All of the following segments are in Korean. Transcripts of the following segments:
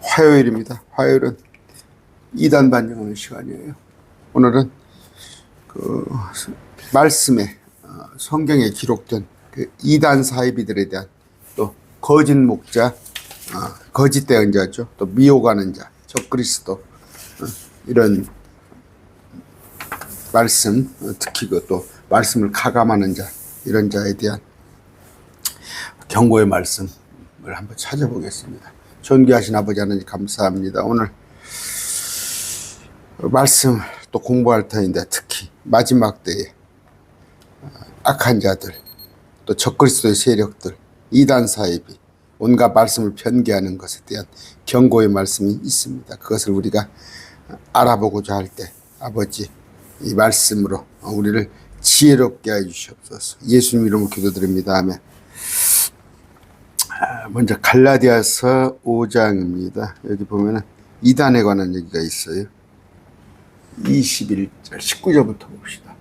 화요일입니다. 화요일은 이단 반영하는 시간이에요. 오늘은 그 말씀에 성경에 기록된 그 이단 사이비들에 대한 또 거짓 목자, 거짓 대언자죠. 또 미혹하는 자, 적그리스도 이런 말씀, 특히 그 또 말씀을 가감하는 자, 이런 자에 대한 경고의 말씀을 한번 찾아보겠습니다. 존귀하신 아버지 하나님 감사합니다. 오늘 말씀 또 공부할 터인데 특히 마지막 때에 악한 자들, 또 적그리스도의 세력들, 이단 사이비, 온갖 말씀을 편개하는 것에 대한 경고의 말씀이 있습니다. 그것을 우리가 알아보고자 할 때 아버지 이 말씀으로 우리를 지혜롭게 해주시옵소서. 예수님 이름으로 기도드립니다. 아멘. 먼저 갈라디아서 5장입니다. 여기 보면은 이단에 관한 얘기가 있어요. 21절 19절부터 봅시다.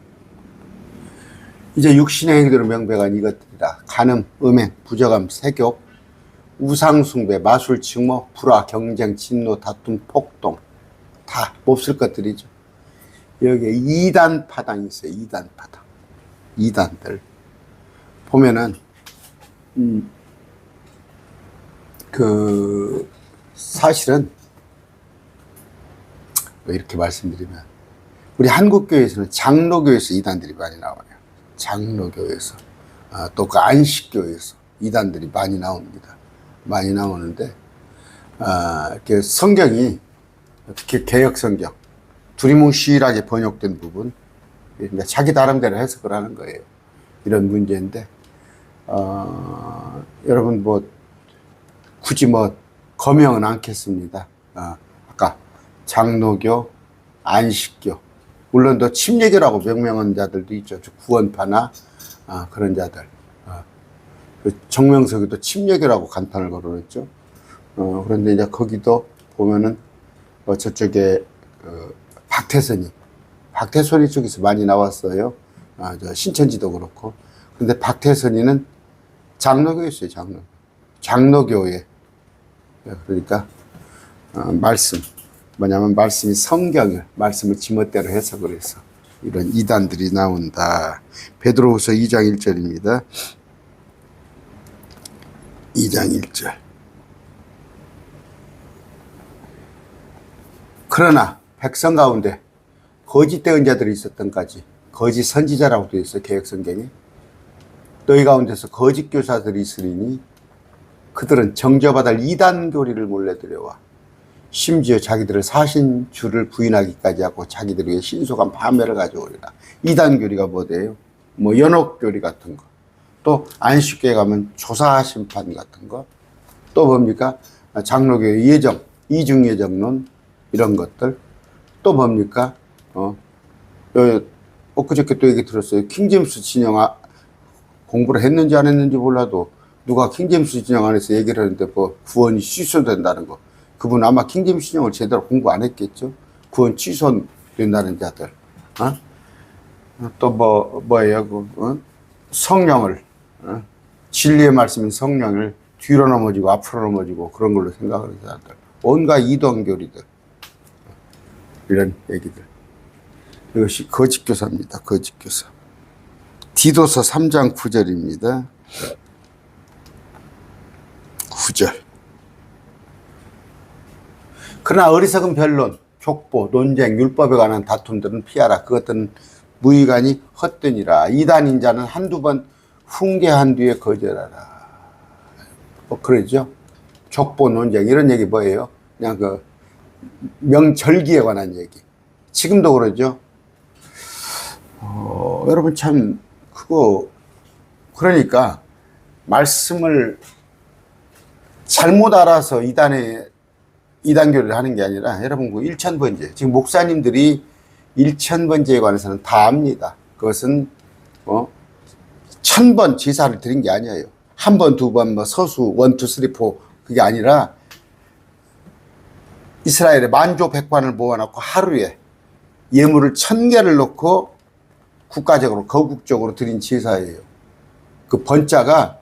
이제 육신의 행위로 명백한 이것들이라 간음, 음행, 부정함, 세욕, 우상숭배, 마술, 증오, 불화, 경쟁, 진노, 다툼, 폭동 다 몹쓸 것들이죠. 여기에 이단 파당이 있어요. 이단 파당. 이단들 보면은 그 사실은 이렇게 말씀드리면 우리 한국교회에서는 장로교에서 이단들이 많이 나와요. 장로교에서 또 그 안식교에서 이단들이 많이 나옵니다. 많이 나오는데 이렇게 성경이 특히 개혁성경 두리뭉실하게 번역된 부분, 그러니까 자기 나름대로 해석을 하는 거예요. 이런 문제인데 여러분 뭐 굳이 뭐 거명은 않겠습니다. 아까 장로교, 안식교, 물론 또 침례교라고 명명한 자들도 있죠. 구원파나 그런 자들. 그 정명석이도 침례교라고 간판을 걸어놨죠. 그런데 이제 거기도 보면은 저쪽에 박태선이 쪽에서 많이 나왔어요. 저 신천지도 그렇고. 근데 박태선이는 장로교였어요. 장로교회. 그러니까 말씀 뭐냐면 말씀이 성경을 말씀을 지멋대로 해석을 해서 이런 이단들이 나온다. 베드로후서 2장 1절입니다. 2장 1절. 그러나 백성 가운데 거짓 대언자들이 있었던까지 거짓 선지자라고 되어 있어요. 개혁성경에. 너희 가운데서 거짓 교사들이 있으리니 그들은 정죄받을 이단 교리를 몰래 들여와 심지어 자기들을 사신 주를 부인하기까지 하고 자기들 위해 신속한 파멸을 가져오리라. 이단 교리가 뭐대요? 뭐 연옥 교리 같은 거, 또 안식교에 가면 조사 심판 같은 거, 또 뭡니까? 장로교의 예정, 이중예정론 이런 것들, 또 뭡니까? 엊그저께 또 얘기 들었어요. 킹제임스 진영 공부를 했는지 안 했는지 몰라도 누가 킹제임스 진영 안에서 얘기를 하는데 뭐 구원이 취소된다는 거. 그분 아마 킹제임스 진영을 제대로 공부 안 했겠죠. 구원 취소된다는 자들. 또 뭐예요? 성령을 진리의 말씀인 성령을 뒤로 넘어지고 앞으로 넘어지고 그런 걸로 생각하는 자들. 온갖 이단교리들. 이런 얘기들. 이것이 거짓교사입니다. 거짓교사. 디도서 3장 9절입니다. 9절. 그러나 어리석은 변론, 족보, 논쟁, 율법에 관한 다툼들은 피하라. 그것들은 무의간이 헛되니라. 이단인 자는 한두 번 훈계한 뒤에 거절하라. 그러죠. 족보, 논쟁 이런 얘기 뭐예요? 그냥 그 명절기에 관한 얘기. 지금도 그러죠. 여러분 참 그거 그러니까 말씀을 잘못 알아서 이단교를 하는 게 아니라 여러분 그 일천번제, 지금 목사님들이 일천번제에 관해서는 다 압니다. 그것은 1000번 제사를 드린 게 아니에요. 한 번, 두 번, 뭐 서수 1, 2, 3, 4 그게 아니라 이스라엘의 만조 백관을 모아놓고 하루에 예물을 1000개를 놓고 국가적으로 거국적으로 드린 제사예요. 그 번자가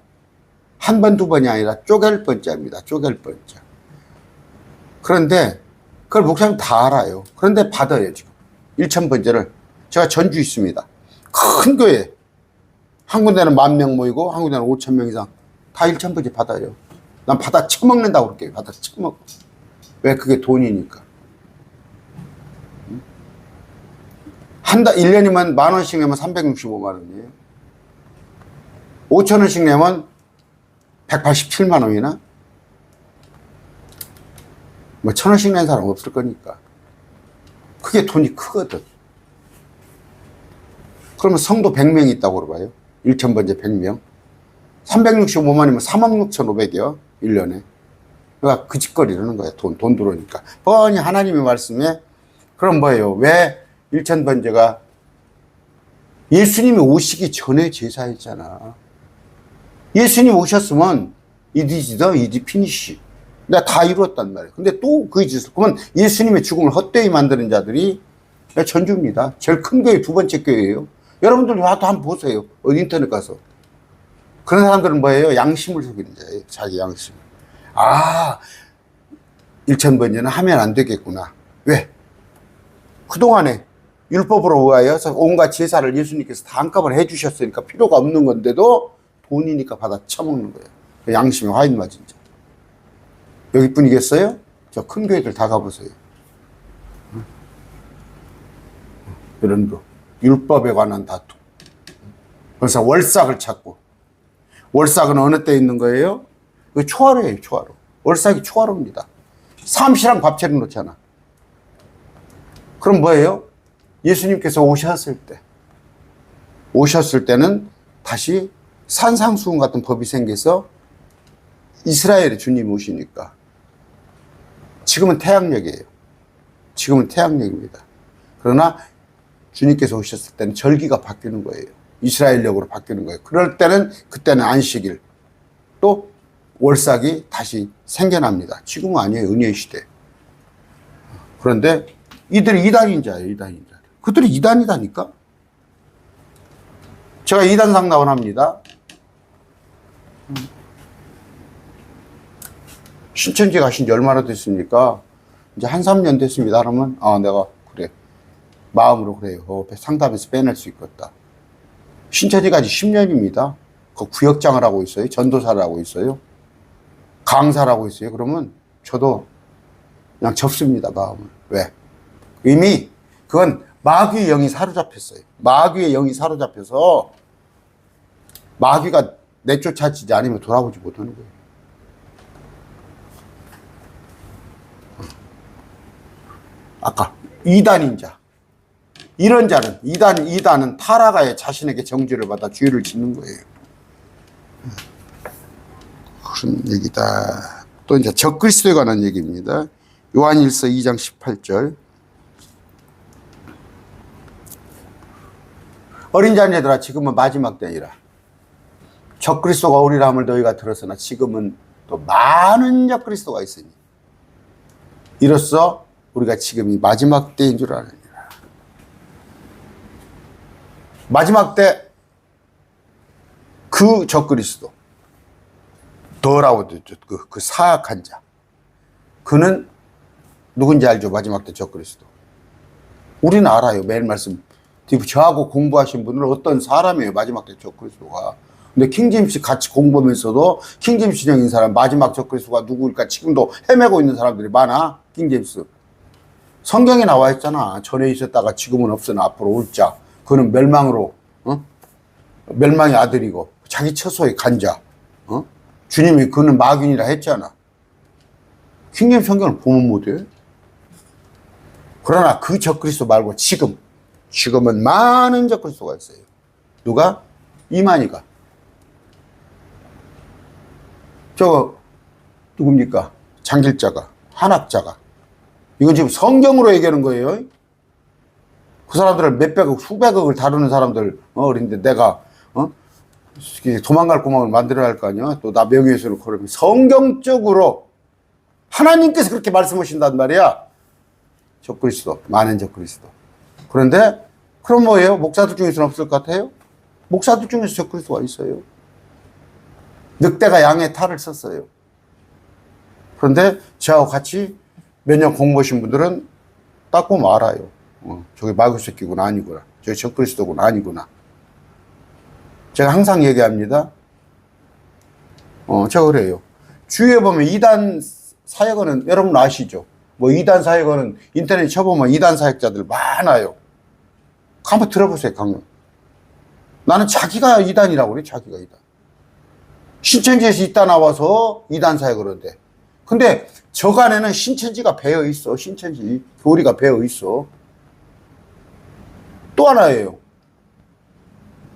한 번, 두 번이 아니라 쪼갤 번자입니다. 쪼갤 번자. 그런데 그걸 목사님 다 알아요. 그런데 받아요, 지금. 일천번제를. 제가 전주 있습니다. 큰 교회. 한 군데는 10,000명 모이고, 한 군데는 5,000명 이상. 다 일천번제 받아요. 난 받아 처먹는다고 그럴게요. 받아 처먹어. 왜? 그게 돈이니까. 한 달, 1년이면 10,000원씩 내면 365만 원이에요. 5,000원씩 내면 187만 원이나? 뭐 1,000원씩 낸 사람 없을 거니까. 그게 돈이 크거든. 그러면 성도 100명이 있다고 그러봐요. 1천번제 100명. 365만이면 36,500이요. 1년에. 그러니까 그 짓거리라는 거야. 돈 들어오니까. 뻔히 하나님의 말씀에 그럼 뭐예요? 왜 1천번제가 예수님이 오시기 전에 제사했잖아. 예수님 오셨으면 it is finish. 내가 다 이루었단 말이에요. 근데 또 그 짓을. 그러면 예수님의 죽음을 헛되이 만드는 자들이 전주입니다. 제일 큰 교회, 두 번째 교회예요. 여러분들 와도 한번 보세요. 어디 인터넷 가서. 그런 사람들은 뭐예요? 양심을 속이는 자예요. 자기 양심. 아, 1천번제는 하면 안 되겠구나. 왜? 그동안에 율법으로 의하여서 온갖 제사를 예수님께서 다 한꺼번에 해주셨으니까 필요가 없는 건데도 돈이니까 받아 처먹는 거예요. 양심에 화인 맞은 자. 여기 뿐이겠어요? 저 큰 교회들 다 가보세요. 이런 거. 율법에 관한 다툼. 그래서 월삭을 찾고. 월삭은 어느 때 있는 거예요? 그 초하루예요, 초하루. 월삭이 초하루입니다. 삼시랑 밥 차려 놓잖아. 그럼 뭐예요? 예수님께서 오셨을 때. 오셨을 때는 다시 산상수훈 같은 법이 생겨서 이스라엘에 주님 오시니까. 지금은 태양력이에요. 지금은 태양력입니다. 그러나 주님께서 오셨을 때는 절기가 바뀌는 거예요. 이스라엘력으로 바뀌는 거예요. 그럴 때는 그때는 안식일 또 월삭이 다시 생겨납니다. 지금은 아니에요. 은혜의 시대. 그런데 이들이 이단인자예요. 이단인자. 그들이 이단이다니까. 제가 이단 상담을 합니다. 신천지 가신 지 얼마나 됐습니까? 이제 한 3년 됐습니다. 그러면 내가 그래 마음으로 그래요. 상담에서 빼낼 수 있겠다. 신천지 가지 10년입니다. 그 구역장을 하고 있어요. 전도사를 하고 있어요. 강사를 하고 있어요. 그러면 저도 그냥 접습니다. 마음을. 왜? 이미 그건 마귀의 영이 사로잡혔어요. 마귀의 영이 사로잡혀서 마귀가 내쫓아지지 않으면 돌아오지 못하는 거예요. 아까 이단인 자. 이런 자는 이단은 타락하여 자신에게 정죄를 받아 죄를 짓는 거예요. 그런 얘기다. 또 이제 적그리스도에 관한 얘기입니다. 요한일서 2장 18절. 어린 자녀들아 지금은 마지막 때이라. 적그리스도가 오리라 함을 너희가 들었으나 지금은 또 많은 적그리스도가 있으니 이로써 우리가 지금이 마지막 때인 줄 아느니라. 마지막 때 그 적그리스도 더라고 그 사악한 자 그는 누군지 알죠? 마지막 때 적그리스도. 우리는 알아요. 매일 말씀 저하고 공부하신 분은 어떤 사람이에요. 마지막 때 적그리스도가. 근데 킹제임스 같이 공부하면서도 킹제임스 진영인 사람 마지막 적그리스도가 누구일까 지금도 헤매고 있는 사람들이 많아. 킹제임스 성경에 나와 있잖아. 전에 있었다가 지금은 없으나 앞으로 올 자. 그는 멸망으로 멸망의 아들이고 자기 처소에 간 자. 주님이 그는 마귀니라 했잖아. 킹제임스 성경을 보면 못해. 그러나 그 적그리스도 말고 지금은 많은 적그리스도가 있어요. 누가? 이만희가. 저거 누굽니까? 장길자가, 한학자가. 이건 지금 성경으로 얘기하는 거예요. 그 사람들을 몇백억, 수백억을 다루는 사람들, 그런데 내가, 도망갈 구멍을 만들어야 할 거 아니야? 또 나 명예훼손을 걸으면 성경적으로 하나님께서 그렇게 말씀하신단 말이야. 적그리스도, 많은 적그리스도. 그런데, 그럼 뭐예요? 목사들 중에서는 없을 것 같아요? 목사들 중에서 적그리스도가 있어요. 늑대가 양의 탈을 썼어요. 그런데 저하고 같이 몇 년 공부하신 분들은 딱 보면 알아요. 저기 마귀 새끼구나, 아니구나. 저기 적그리스도구나, 아니구나. 제가 항상 얘기합니다. 제가 그래요. 주위에 보면 이단 사역은 여러분 아시죠? 뭐 이단 사역은 인터넷 쳐보면 이단 사역자들 많아요. 한번 들어보세요, 강연. 나는 자기가 이단이라고 그래, 자기가 이단. 신천지에서 이단 나와서 이단 사역을 한대. 근데 저간에는 신천지가 배어 있어. 신천지 교리가 배어 있어. 또 하나예요.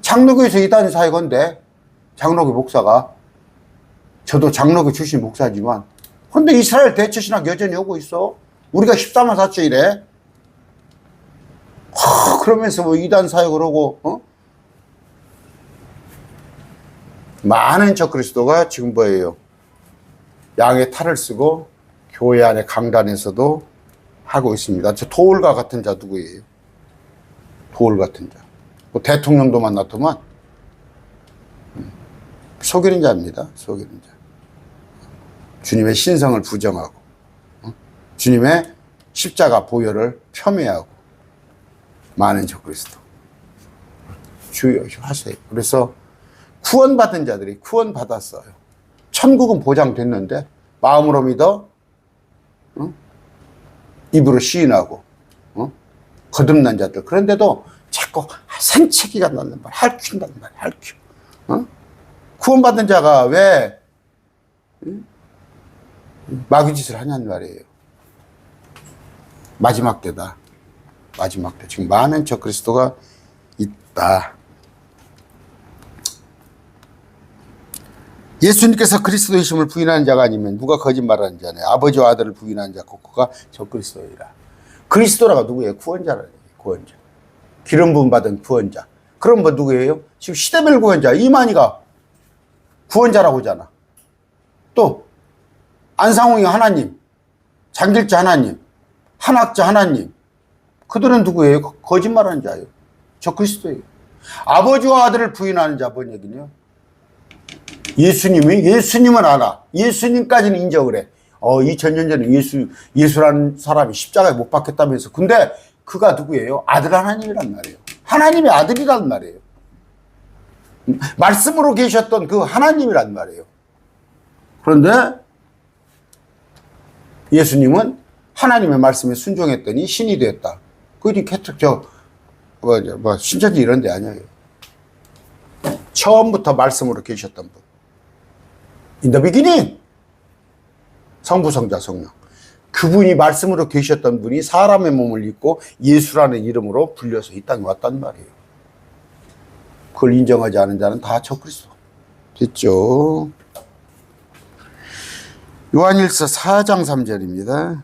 장로교에서 이단 사역한데, 장로교 목사가. 저도 장로교 출신 목사지만, 근데 이스라엘 대처신학 여전히 오고 있어. 우리가 14만 4천이래. 그러면서 뭐 이단 사역을 하고, 많은 적그리스도가 지금 뭐예요? 양의 탈을 쓰고 교회 안에 강단에서도 하고 있습니다. 저 도울과 같은 자 누구예요? 도울 같은 자. 뭐 대통령도 만났더만 속이는 자입니다. 속이는 자. 주님의 신성을 부정하고 주님의 십자가 보혈을 폄훼하고 많은 적그리스도. 주의하세요. 그래서 구원받은 자들이 구원받았어요. 천국은 보장됐는데 마음으로 믿어 입으로 시인하고 거듭난 자들. 그런데도 자꾸 생채기가 나는 말, 핥힌다는 말, 핥혀. 구원받은 자가 왜 마귀 짓을 하냐는 말이에요. 마지막 때다. 마지막 때. 지금 많은 적그리스도가 있다. 예수님께서 그리스도이심을 부인하는 자가 아니면 누가 거짓말하는 자네. 아버지와 아들을 부인하는 자 그가 적그리스도이라. 그리스도라가 누구예요? 구원자라는 얘기예요. 구원자. 기름 부음 받은 구원자. 그럼 뭐 누구예요? 지금 시대별 구원자 이만희가 구원자라고 하잖아. 또 안상홍이 하나님, 장길자 하나님, 한학자 하나님. 그들은 누구예요? 거짓말하는 자예요. 적그리스도예요. 아버지와 아들을 부인하는 자 뭔 얘기냐? 예수님은 알아. 예수님까지는 인정을 해. 2000년 전에 예수라는 사람이 십자가에 못 박혔다면서. 근데 그가 누구예요? 아들 하나님이란 말이에요. 하나님의 아들이란 말이에요. 말씀으로 계셨던 그 하나님이란 말이에요. 그런데 예수님은 하나님의 말씀에 순종했더니 신이 되었다. 그게 신천지 이런 데 아니에요. 처음부터 말씀으로 계셨던 분. In the beginning. 성부, 성자, 성령. 그분이 말씀으로 계셨던 분이 사람의 몸을 입고 예수라는 이름으로 불려서 이 땅에 왔단 말이에요. 그걸 인정하지 않은 자는 다 적그리스도. 됐죠? 요한일서 4장 3절입니다.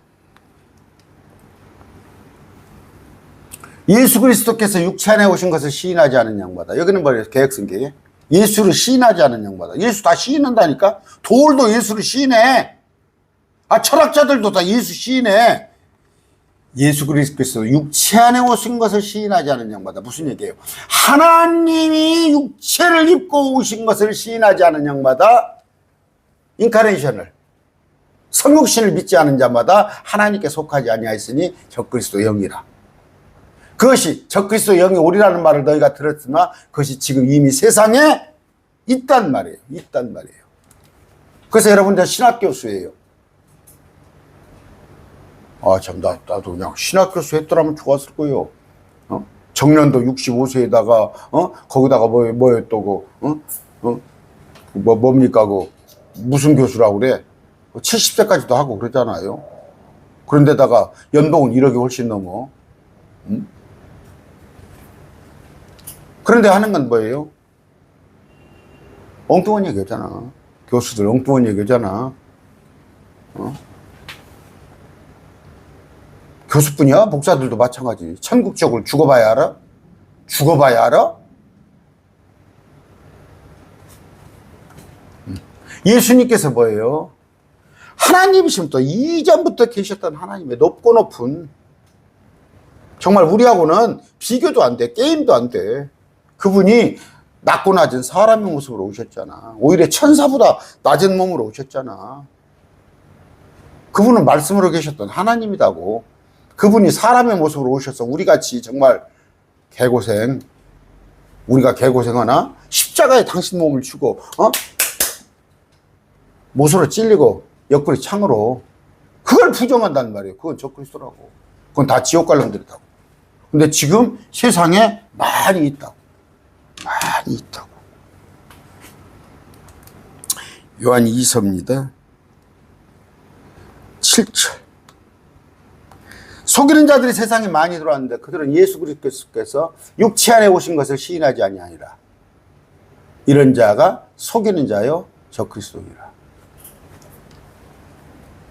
예수 그리스도께서 육체 안에 오신 것을 시인하지 않은 양마다. 여기는 뭐예요? 개혁성경에. 예수를 시인하지 않은 양마다. 예수 다 시인한다니까? 돌도 예수를 시인해. 철학자들도 다 예수 시인해. 예수 그리스도께서 육체 안에 오신 것을 시인하지 않은 양마다. 무슨 얘기예요? 하나님이 육체를 입고 오신 것을 시인하지 않은 양마다 인카네이션을 성육신을 믿지 않은 자마다 하나님께 속하지 아니하였으니 적그리스도 영이라. 그것이 적그리스도 영이 오리라는 말을 너희가 들었으나 그것이 지금 이미 세상에 있단 말이에요. 있단 말이에요. 그래서 여러분들 신학교수예요. 나도 그냥 신학교수 했더라면 좋았을 거예요. 정년도 65세에다가, 거기다가 뭐였다고, 뭡니까, 무슨 교수라고 그래? 70세까지도 하고 그랬잖아요. 그런데다가 연봉은 1억이 훨씬 넘어. 그런데 하는 건 뭐예요? 엉뚱한 얘기잖아. 교수들 엉뚱한 얘기잖아. 교수뿐이야? 목사들도 마찬가지. 천국적으로 죽어봐야 알아? 죽어봐야 알아? 예수님께서 뭐예요? 하나님이시면 이전부터 계셨던 하나님의 높고 높은, 정말 우리하고는 비교도 안 돼. 게임도 안 돼. 그분이 낮고 낮은 사람의 모습으로 오셨잖아. 오히려 천사보다 낮은 몸으로 오셨잖아. 그분은 말씀으로 계셨던 하나님이라고. 그분이 사람의 모습으로 오셔서 우리같이 정말 개고생, 우리가 개고생하나 십자가에 당신 몸을 주고 못으로 찔리고 옆구리 창으로, 그걸 부정한다는 말이에요. 그건 적그리스도라고. 그건 다 지옥 갈 놈들이라고. 근데 지금 세상에 많이 있다고. 많이 있다고. 요한 2서입니다. 7절. 속이는 자들이 세상에 많이 들어왔는데 그들은 예수 그리스도께서 육체 안에 오신 것을 시인하지 아니하니라. 이런 자가 속이는 자요 적그리스도니라.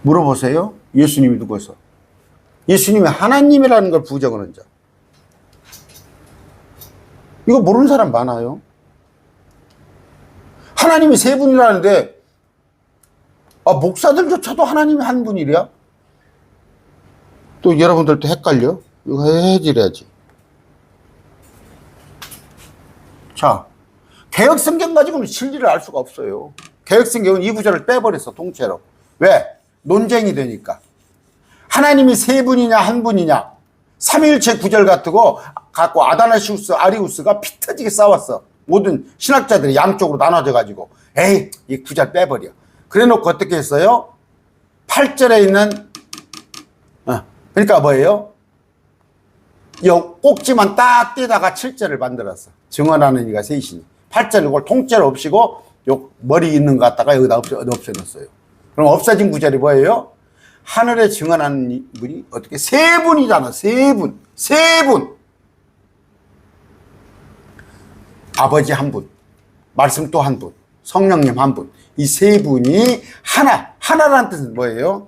물어보세요. 예수님이 누구서? 예수님이 하나님이라는 걸 부정하는 자. 이거 모르는 사람 많아요. 하나님이 세 분이라는데 목사들조차도 하나님이 한 분이랴? 또 여러분들도 헷갈려? 이거 해드려야지. 자, 개혁성경 가지고는 진리를 알 수가 없어요. 개혁성경은 이 구절을 빼버렸어, 통째로. 왜? 논쟁이 되니까. 하나님이 세 분이냐 한 분이냐, 삼위일체 구절 갖고 아다나시우스 아리우스가 피 터지게 싸웠어. 모든 신학자들이 양쪽으로 나눠져 가지고 에이, 이 구절 빼버려. 그래 놓고 어떻게 했어요? 8절에 있는 그러니까 뭐예요? 요 꼭지만 딱 떼다가 7절을 만들었어. 증언하는 이가 셋이니. 8절 이걸 통째로 없이고 요 머리 있는 거 갖다가 여기다 없애놨어요. 그럼 없어진 구절이 뭐예요? 하늘에 증언하는 분이 어떻게 세 분이잖아. 세 분. 아버지 한 분, 말씀 또 한 분, 성령님 한 분. 이 세 분이 하나라는 뜻은 뭐예요?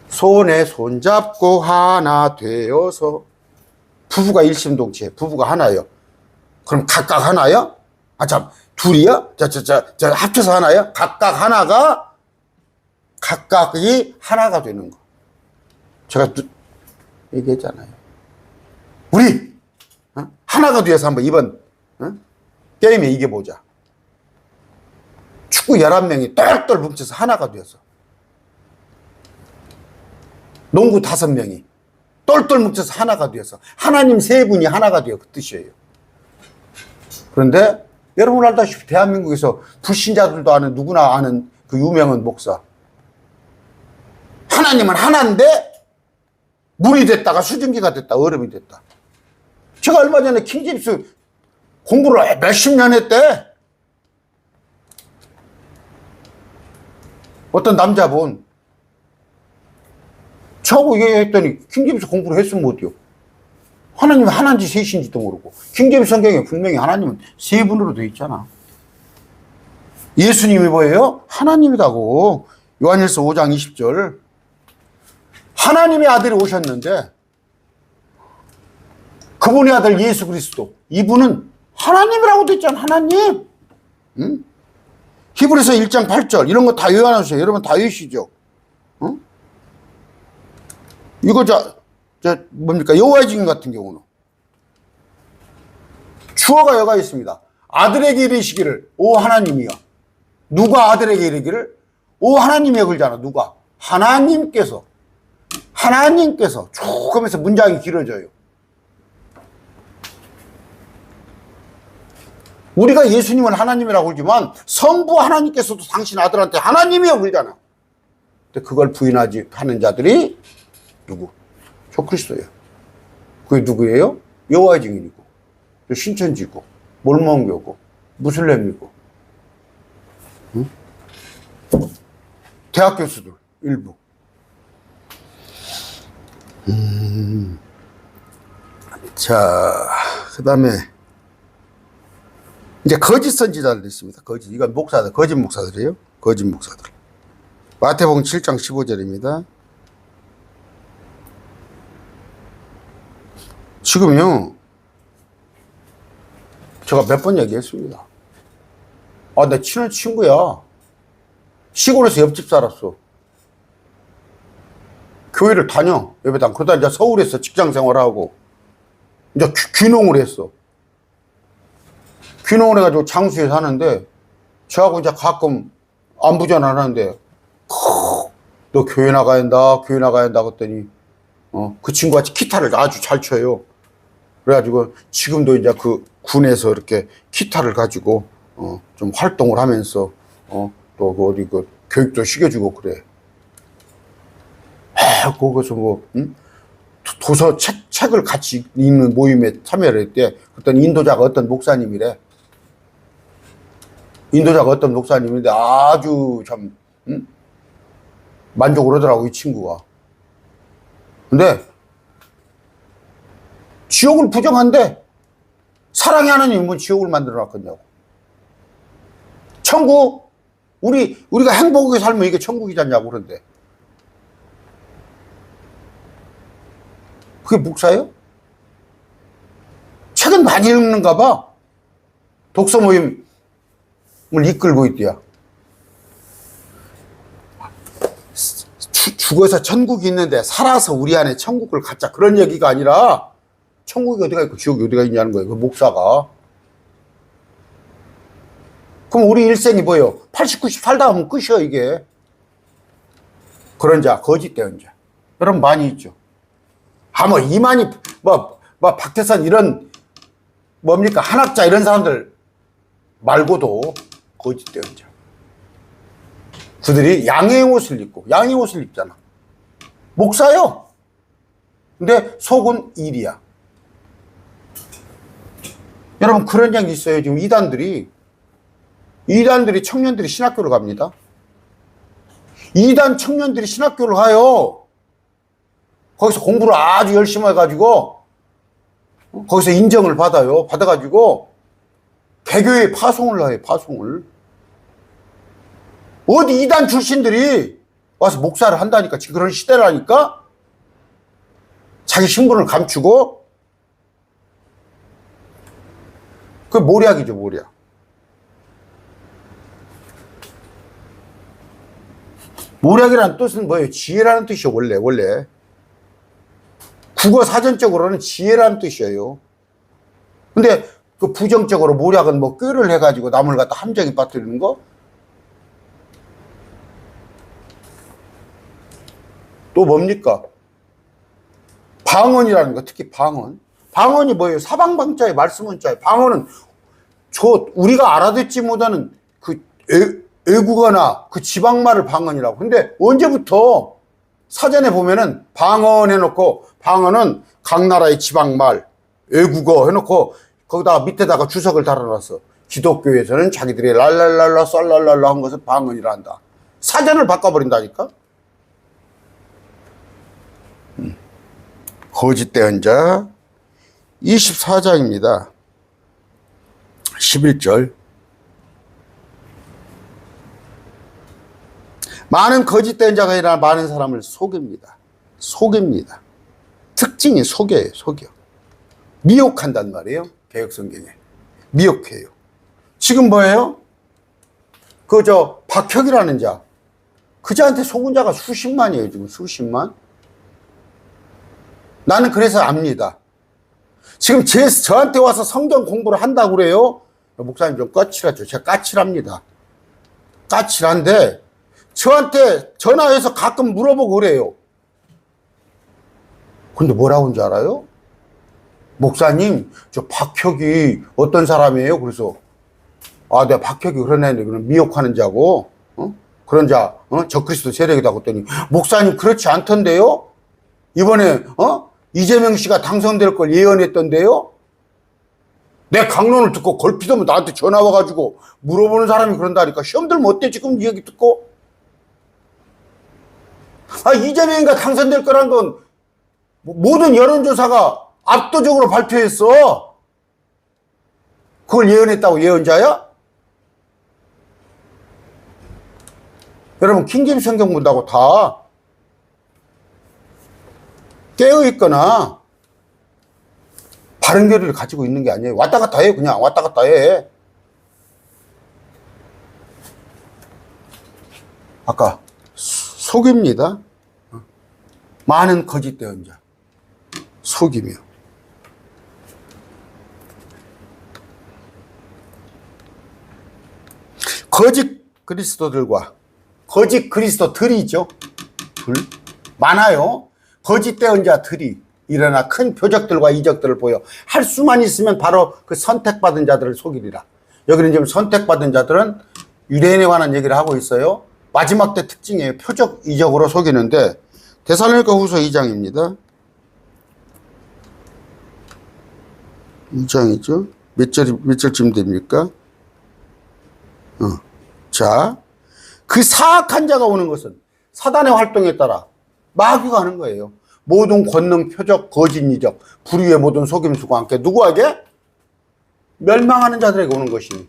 손에 손잡고 하나 되어서. 부부가 일심동체, 부부가 하나예요. 그럼 각각 하나요? 둘이요? 합쳐서 하나요? 각각 하나가, 각각이 하나가 되는 거. 제가 얘기했잖아요. 우리, 하나가 되어서 한번 이번, 게임에 이겨보자. 축구 11명이 똘똘 뭉쳐서 하나가 되어서. 농구 5명이 똘똘 뭉쳐서 하나가 되어서. 하나님 세 분이 하나가 되어, 그 뜻이에요. 그런데 여러분 알다시피 대한민국에서 불신자들도 아는, 누구나 아는 그 유명한 목사. 하나님은 하나인데 물이 됐다가 수증기가 됐다, 얼음이 됐다. 제가 얼마 전에 킹제임스 공부를 몇십 년 했대. 어떤 남자분 저하고 얘기했더니 킹제임스 공부를 했으면 어때요? 하나님이 하나인지 셋인지도 모르고. 킹제임스 성경에 분명히 하나님은 세 분으로 되어 있잖아. 예수님이 뭐예요? 하나님이라고. 요한일서 5장 20절. 하나님의 아들이 오셨는데 그분의 아들 예수 그리스도, 이분은 하나님이라고 되어 있잖아. 하나님. 응? 히브리서 1장 8절 이런 거 다 외워놔주세요. 여러분 다 외우시죠? 응? 이거 뭡니까? 여호와의 증인 같은 경우는 주어가 여가 있습니다. 아들에게 이르시기를 오 하나님이여. 누가 아들에게 이르기를 오 하나님이여 그러잖아. 누가? 하나님께서 쭉 하면서 문장이 길어져요. 우리가 예수님은 하나님이라고 그러지만 성부 하나님께서도 당신 아들한테 하나님이여 그러잖아. 근데 그걸 부인하지 하는 자들이 누구? 적그리스도예요. 그게 누구예요? 여호와의 증인이고, 신천지고, 몰몬교고, 무슬림이고, 응? 대학 교수들 일부. 자, 그 다음에 이제 거짓 선지자들 있습니다. 이건 목사들, 거짓 목사들이에요. 거짓 목사들. 마태복음 7장 15절입니다. 지금요, 제가 몇 번 얘기했습니다. 내 친한 친구야. 시골에서 옆집 살았어. 교회를 다녀, 예배당. 그러다 이제 서울에서 직장 생활하고, 이제 귀농을 했어. 귀농을 해가지고 장수에 사는데, 저하고 이제 가끔 안부 전화를 하는데, 너 교회 나가야 한다, 교회 나가야 한다 그랬더니, 그 친구가 기타를 아주 잘 쳐요. 그래가지고 지금도 이제 그 군에서 이렇게 기타를 가지고, 좀 활동을 하면서, 또 그 어디 그 교육도 시켜주고 그래. 거기서 뭐, 응? 도서 책을 같이 읽는 모임에 참여를 했대. 그랬더니 인도자가 어떤 목사님이래. 인도자가 어떤 목사님인데 아주 참, 응? 만족을 하더라고, 이 친구가. 근데, 지옥을 부정한데, 사랑의 하나님이 뭐 지옥을 만들어 놨겠냐고. 천국, 우리가 행복하게 살면 이게 천국이잖냐고, 그런데. 그게 목사예요? 책은 많이 읽는가 봐. 독서 모임을 이끌고 있대요. 죽어서 천국이 있는데 살아서 우리 안에 천국을 갖자. 그런 얘기가 아니라 천국이 어디가 있고 지옥이 어디가 있냐는 거예요. 그 목사가. 그럼 우리 일생이 뭐예요? 80, 90 살다 하면 끝이야, 이게. 그런 자, 거짓된 자. 여러분 많이 있죠. 뭐 이만희, 박태선 이런 뭡니까? 한학자 이런 사람들 말고도 거짓된 자. 그들이 양의 옷을 입고 양의 옷을 입잖아. 목사요. 근데 속은 일이야. 여러분 그런 얘기 있어요. 지금 이단들이 청년들이 신학교를 갑니다. 이단 청년들이 신학교를 가요. 거기서 공부를 아주 열심히 해가지고 거기서 인정을 받아요. 받아가지고 개교에 파송을 해요. 파송을. 어디 이단 출신들이 와서 목사를 한다니까. 지금 그런 시대라니까. 자기 신분을 감추고. 그 모략이죠, 모략. 모략이라는 뜻은 뭐예요? 지혜라는 뜻이요, 원래. 국어 사전적으로는 지혜라는 뜻이에요. 근데 그 부정적으로 모략은 뭐 꾀를 해가지고 남을 갖다 함정에 빠뜨리는 거? 또 뭡니까? 방언이라는 거, 특히 방언. 방언이 뭐예요? 사방방자의 말씀은자예요. 방언은 우리가 알아듣지 못하는 그 외국어나 그 지방말을 방언이라고. 근데 언제부터 사전에 보면은 방언 해놓고 방언은 각 나라의 지방말, 외국어 해놓고 거기다가 밑에다가 주석을 달아놨어. 기독교에서는 자기들이 랄랄랄라 썰랄랄라 한 것을 방언이라 한다. 사전을 바꿔버린다니까. 거짓된 자 24장입니다. 11절. 많은 거짓된 자가 일어나 많은 사람을 속입니다. 특징이 속여요. 미혹한단 말이에요. 개혁성경에. 미혹해요. 지금 뭐예요? 박혁이라는 자. 그 자한테 속은 자가 수십만이에요. 지금 수십만. 나는 그래서 압니다. 지금 저한테 와서 성경 공부를 한다고 그래요? 목사님 좀 까칠하죠. 제가 까칠합니다. 까칠한데 저한테 전화해서 가끔 물어보고 그래요. 근데 뭐라고 하는지 알아요? 목사님, 저 박혁이 어떤 사람이에요? 그래서 내가 박혁이 그런 애인데 그런 미혹하는 자고 그런 자, 적그리스도 세력이다 그랬더니 목사님 그렇지 않던데요? 이번에 이재명 씨가 당선될 걸 예언했던데요? 내 강론을 듣고 걸핏하면 나한테 전화 와가지고 물어보는 사람이 그런다니까. 시험 들면 어때 지금 이 얘기 듣고? 이재명이가 당선될 거란 건 모든 여론조사가 압도적으로 발표했어. 그걸 예언했다고 예언자야? 여러분 킹제임스 성경 본다고 다 깨어있거나 바른 교리를 가지고 있는 게 아니에요. 왔다 갔다 해. 그냥 왔다 갔다 해. 아까 속입니다. 많은 거짓된 자. 속이며. 거짓 그리스도들과 거짓 그리스도들이죠. 많아요. 거짓 대언자들이 일어나 큰 표적들과 이적들을 보여 할 수만 있으면 바로 그 선택받은 자들을 속이리라. 여기는 지금 선택받은 자들은 유대인에 관한 얘기를 하고 있어요. 마지막 때 특징이에요. 표적 이적으로 속이는데 데살로니가 후서 2장입니다. 2장이죠. 몇 절쯤 됩니까? 자, 그 사악한 자가 오는 것은 사단의 활동에 따라 마귀가 하는 거예요. 모든 권능, 표적, 거짓 이적, 불의의 모든 속임수가 함께 누구에게? 멸망하는 자들에게 오는 것이니.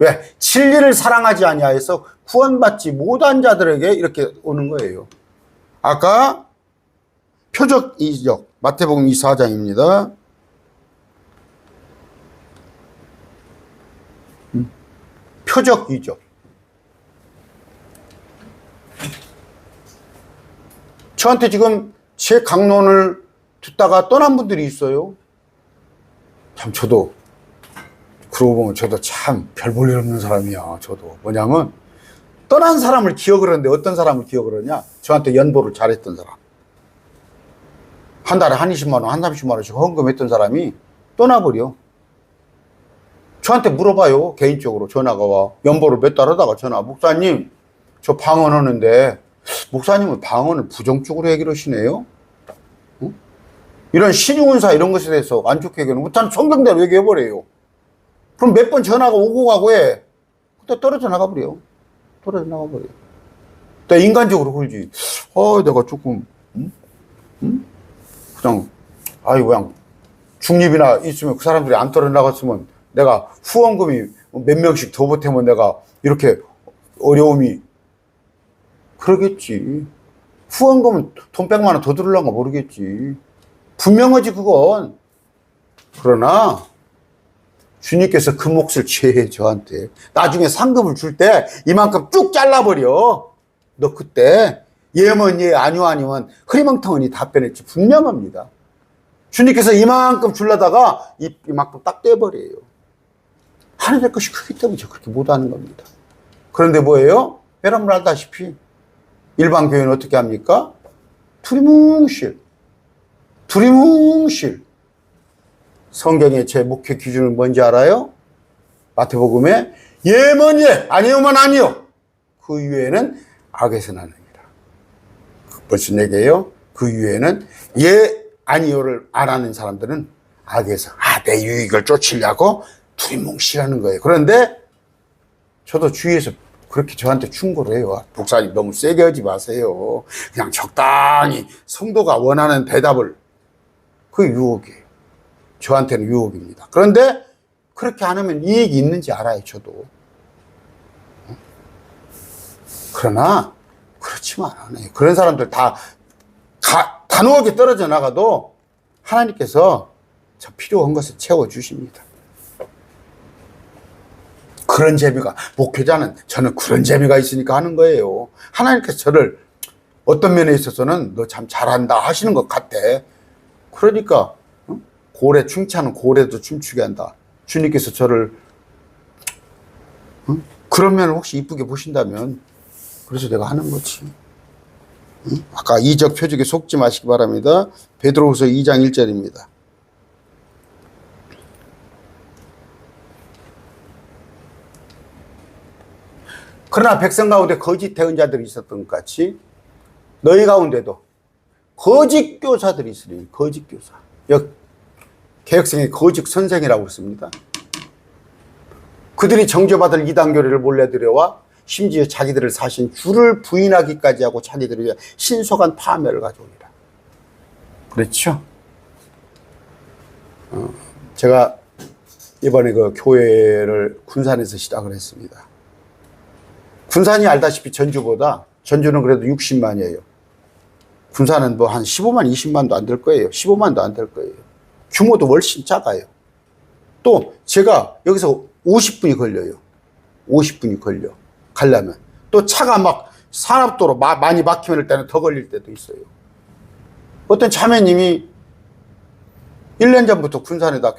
왜? 진리를 사랑하지 아니하여서 구원받지 못한 자들에게 이렇게 오는 거예요. 아까 표적 이적, 마태복음 24장입니다. 표적 이적. 저한테 지금 제 강론을 듣다가 떠난 분들이 있어요. 참 저도 그러고 보면 저도 참 별 볼 일 없는 사람이야. 저도 뭐냐면 떠난 사람을 기억을 하는데 어떤 사람을 기억을 하냐, 저한테 연보를 잘했던 사람, 한 달에 한 20만 원, 한 30만 원씩 헌금했던 사람이 떠나버려. 저한테 물어봐요. 개인적으로 전화가 와. 연보를 몇 달 하다가 전화, 목사님 저 방언하는데, 목사님은 방언을 부정적으로 얘기를 하시네요. 응? 이런 신용은사 이런 것에 대해서 안 좋게 얘기하는 못한 성경대로 얘기해버려요. 그럼 몇 번 전화가 오고 가고 해. 또 떨어져 나가버려. 떨어져 나가버려. 내가 인간적으로 그러지. 내가 조금, 그냥, 그냥 중립이나 있으면 그 사람들이 안 떨어져 나갔으면 내가 후원금이 몇 명씩 더 보태면 내가 이렇게 어려움이, 그러겠지. 후원금은 돈 100만 원 더 들으려면 모르겠지. 분명하지, 그건. 그러나, 주님께서 그 몫을 취해, 저한테. 나중에 상금을 줄 때 이만큼 쭉 잘라버려. 너 그때, 예면 예, 아니오 아니면 흐리멍텅하니 답변했지. 분명합니다. 주님께서 이만큼 줄려다가 이만큼 딱 떼버려요. 하나님의 것이 크기 때문에 저 그렇게 못하는 겁니다. 그런데 뭐예요? 여러분 알다시피 일반 교회는 어떻게 합니까? 두리뭉실. 성경의 제 목회 기준은 뭔지 알아요? 마태복음에 예면 예, 아니오면 아니요. 그 이외에는 악에서는 아닙니다. 무슨 얘기예요? 그 이외에는 예, 아니오를 안 하는 사람들은 악에서 내 유익을 쫓으려고 두리뭉실하는 거예요. 그런데 저도 주위에서 그렇게 저한테 충고를 해요. 목사님 너무 세게 하지 마세요. 그냥 적당히 성도가 원하는 대답을. 그 유혹이에요. 저한테는 유혹입니다. 그런데 그렇게 안 하면 이익이 있는지 알아요, 저도. 그러나 그렇지만 않아요. 그런 사람들 다 단호하게 떨어져 나가도 하나님께서 저 필요한 것을 채워주십니다. 그런 재미가, 목회자는 저는 그런 재미가 있으니까 하는 거예요. 하나님께서 저를 어떤 면에 있어서는 너 참 잘한다 하시는 것 같아. 그러니까 고래 춤추는 고래도 춤추게 한다. 주님께서 저를 그런 면을 혹시 이쁘게 보신다면 그래서 내가 하는 거지. 아까 이적 표적에 속지 마시기 바랍니다. 베드로후서 2장 1절입니다. 그러나 백성 가운데 거짓 대언자들이 있었던 것 같이 너희 가운데도 거짓 교사들이 있으니, 거짓 교사. 개혁성의 거짓 선생이라고 했습니다. 그들이 정죄받을 이단 교리를 몰래 들여와 심지어 자기들을 사신 주를 부인하기까지 하고 자기들을 위해 신속한 파멸을 가져오니라. 그렇죠? 제가 이번에 그 교회를 군산에서 시작을 했습니다. 군산이 알다시피 전주는 그래도 60만이에요. 군산은 뭐 한 15만, 20만도 안 될 거예요. 15만도 안 될 거예요. 규모도 훨씬 작아요. 또 제가 여기서 50분이 걸려요. 50분이 걸려. 가려면. 또 차가 막 산업도로 많이 막히는 때는 더 걸릴 때도 있어요. 어떤 자매님이 1년 전부터 군산에다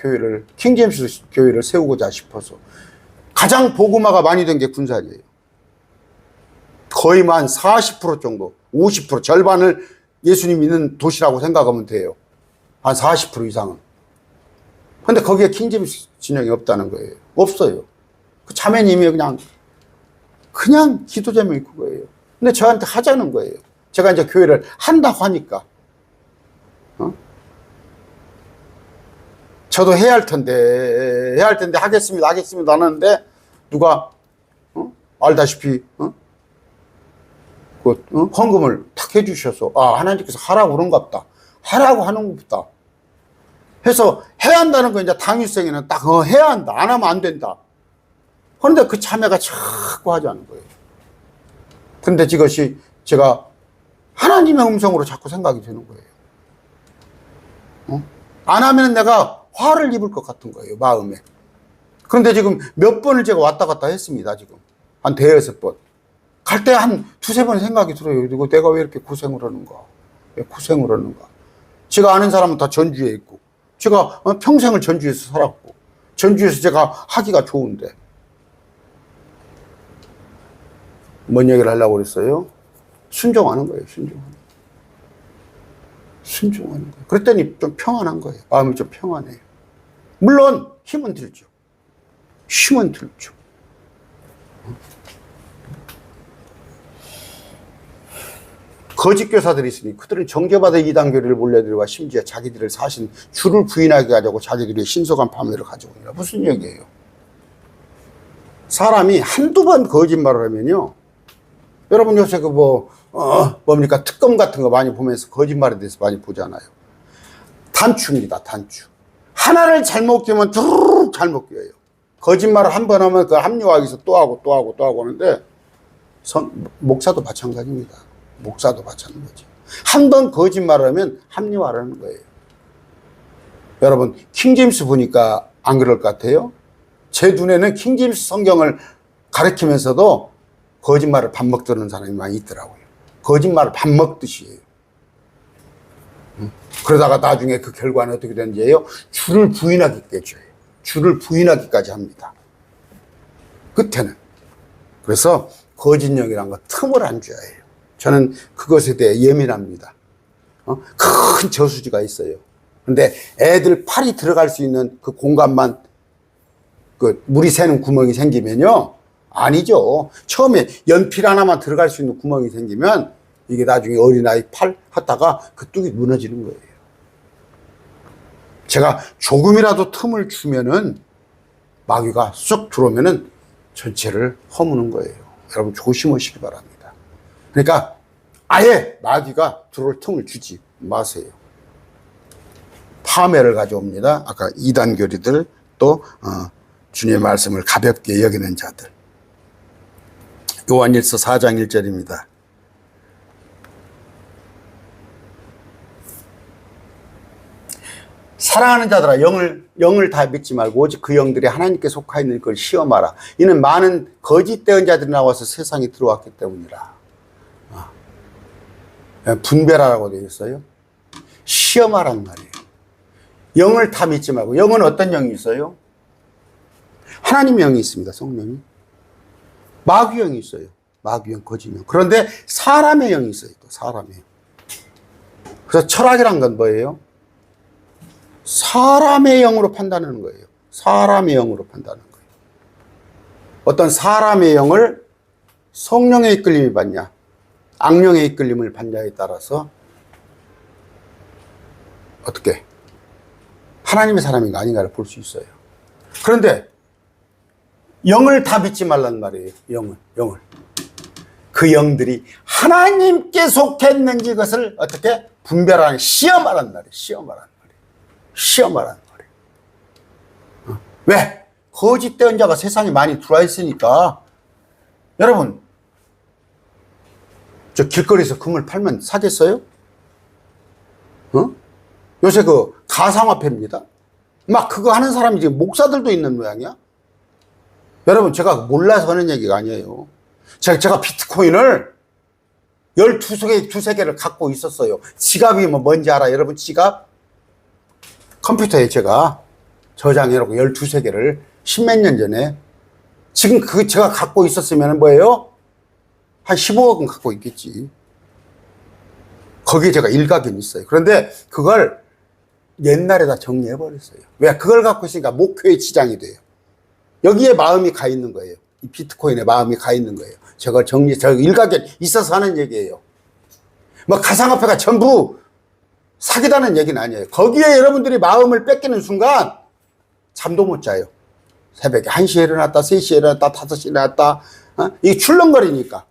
킹제임스 교회를 세우고자 싶어서 가장 복음화가 많이 된 게 군산이에요. 거의 한 40% 정도, 50% 절반을 예수님 있는 도시라고 생각하면 돼요. 한 40% 이상은. 근데 거기에 킹제임스 진영이 없다는 거예요. 없어요. 그 자매님이 그냥 기도 제목이 그거예요. 근데 저한테 하자는 거예요. 제가 이제 교회를 한다고 하니까. 저도 해야 할 텐데 하겠습니다 하는데, 누가, 알다시피, 헌금을 탁 해주셔서, 하나님께서 하라고 그런갑다. 하라고 하는 것보다. 해서 해야 한다는 거 이제 당일생에는 딱, 해야 한다. 안 하면 안 된다. 그런데 그 자매가 자꾸 하자는 거예요. 근데 이것이 제가 하나님의 음성으로 자꾸 생각이 되는 거예요. 안 하면 내가 화를 입을 것 같은 거예요, 마음에. 그런데 지금 몇 번을 제가 왔다 갔다 했습니다, 지금. 한 대여섯 번. 갈 때 한 두세 번 생각이 들어요. 이거 내가 왜 이렇게 고생을 하는가? 왜 고생을 하는가? 제가 아는 사람은 다 전주에 있고, 제가 평생을 전주에서 살았고, 전주에서 제가 하기가 좋은데. 뭔 얘기를 하려고 그랬어요? 순종하는 거예요, 순종하는 거예요. 그랬더니 좀 평안한 거예요. 마음이 좀 평안해요. 물론 힘은 들죠. 거짓 교사들이 있으니 그들은 정죄받아 이단 교리를 몰려들과 심지어 자기들을 사신 주를 부인하게 하려고 자기들의 신속한 파멸을 가지고 있다. 무슨 얘기예요? 사람이 한두 번 거짓말을 하면요, 여러분 요새 뭡니까? 특검 같은 거 많이 보면서 거짓말에 대해서 많이 보잖아요. 단추입니다, 단추. 하나를 잘못 끼면 두루룩 잘못 끼어요. 거짓말을 한 번 하면 그 합리화하기 위해서 또 하고 하는데, 목사도 마찬가지입니다. 목사도 마찬가지죠. 한 번 거짓말을 하면 합리화를 하는 거예요. 여러분, 킹제임스 보니까 안 그럴 것 같아요? 제 눈에는 킹제임스 성경을 가르치면서도 거짓말을 밥 먹드는 사람이 많이 있더라고요. 거짓말을 밥 먹듯이 해요. 그러다가 나중에 그 결과는 어떻게 되는지요? 주를 부인하기까지 해요. 주를 부인하기까지 합니다. 끝에는. 그래서 거짓령이란 거 틈을 안 줘야 해요. 저는 그것에 대해 예민합니다. 큰 저수지가 있어요. 근데 애들 팔이 들어갈 수 있는 그 공간만, 물이 새는 구멍이 생기면요, 아니죠. 처음에 연필 하나만 들어갈 수 있는 구멍이 생기면 이게 나중에 어린아이 팔 하다가 그 뚝이 무너지는 거예요. 제가 조금이라도 틈을 주면은 마귀가 쑥 들어오면은 전체를 허무는 거예요. 여러분 조심하시기 바랍니다. 그러니까 아예 마귀가 들어올 틈을 주지 마세요. 파멸을 가져옵니다. 아까 이단 교리들, 또 주님의 말씀을 가볍게 여기는 자들. 요한일서 4장 1절입니다. 사랑하는 자들아, 영을 다 믿지 말고 오직 그 영들이 하나님께 속하 있는 걸 시험하라. 이는 많은 거짓 대언자들이 나와서 세상에 들어왔기 때문이라. 분별하라고 되어 있어요. 시험하란 말이에요. 영을 다 믿지 말고. 영은 어떤 영이 있어요? 하나님의 영이 있습니다. 성령이. 마귀 영이 있어요. 마귀 영, 거짓 영. 그런데 사람의 영이 있어요. 또 사람의 영. 그래서 철학이란 건 뭐예요? 사람의 영으로 판단하는 거예요. 사람의 영으로 판단하는 거예요. 어떤 사람의 영을 성령의 이끌림이 받냐, 악령의 이끌림을 받냐에 따라서 어떻게 하나님의 사람인가 아닌가를 볼 수 있어요. 그런데 영을 다 믿지 말란 말이에요. 영을. 그 영들이 하나님께 속했는지 그것을 어떻게 분별하는, 시험하란 말이에요. 시험하란 말이에요. 왜? 거짓 대언자가 세상에 많이 들어와 있으니까. 여러분, 저 길거리에서 금을 팔면 사겠어요? 요새 그 가상화폐입니다. 막 그거 하는 사람이 지금 목사들도 있는 모양이야. 여러분, 제가 몰라서 하는 얘기가 아니에요. 제가 비트코인을 12개를 갖고 있었어요. 지갑이 뭔지 알아요? 여러분, 지갑? 컴퓨터에 제가 저장해놓고 12개를 십몇 년 전에, 지금 제가 갖고 있었으면 뭐예요? 한 15억은 갖고 있겠지. 거기에 제가 일각은 있어요. 그런데 그걸 옛날에다 정리해버렸어요. 왜? 그걸 갖고 있으니까 목표에 지장이 돼요. 여기에 마음이 가 있는 거예요. 이 비트코인에 마음이 가 있는 거예요. 저거 저 일각에 있어서 하는 얘기예요. 뭐 가상화폐가 전부 사기다는 얘기는 아니에요. 거기에 여러분들이 마음을 뺏기는 순간 잠도 못 자요. 새벽에 1시에 일어났다, 3시에 일어났다, 5시에 일어났다. 이게 출렁거리니까.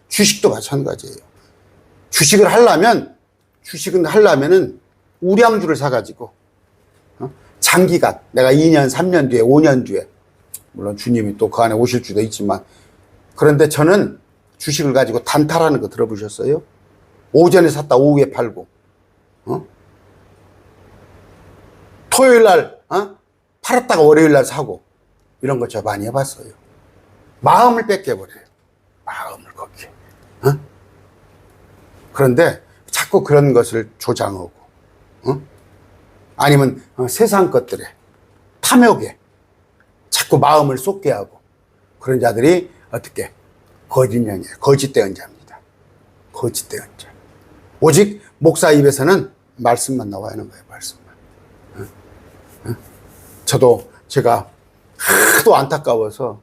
주식도 마찬가지예요. 주식은 하려면은 우량주를 사가지고, 장기간, 내가 2년, 3년 뒤에, 5년 뒤에, 물론 주님이 또 그 안에 오실 수도 있지만, 그런데 저는 주식을 가지고 단타라는 거 들어보셨어요? 오전에 샀다 오후에 팔고, 토요일 날, 팔았다가 월요일 날 사고, 이런 거 저 많이 해봤어요. 마음을 뺏겨버려요. 마음을 거기에. 그런데 자꾸 그런 것을 조장하고, 아니면 세상 것들에, 탐욕에 자꾸 마음을 쏟게 하고, 그런 자들이 어떻게? 거짓령이에요. 거짓된 자입니다. 거짓된 자. 오직 목사 입에서는 말씀만 나와야 하는 거예요. 말씀만. 저도 제가 하도 안타까워서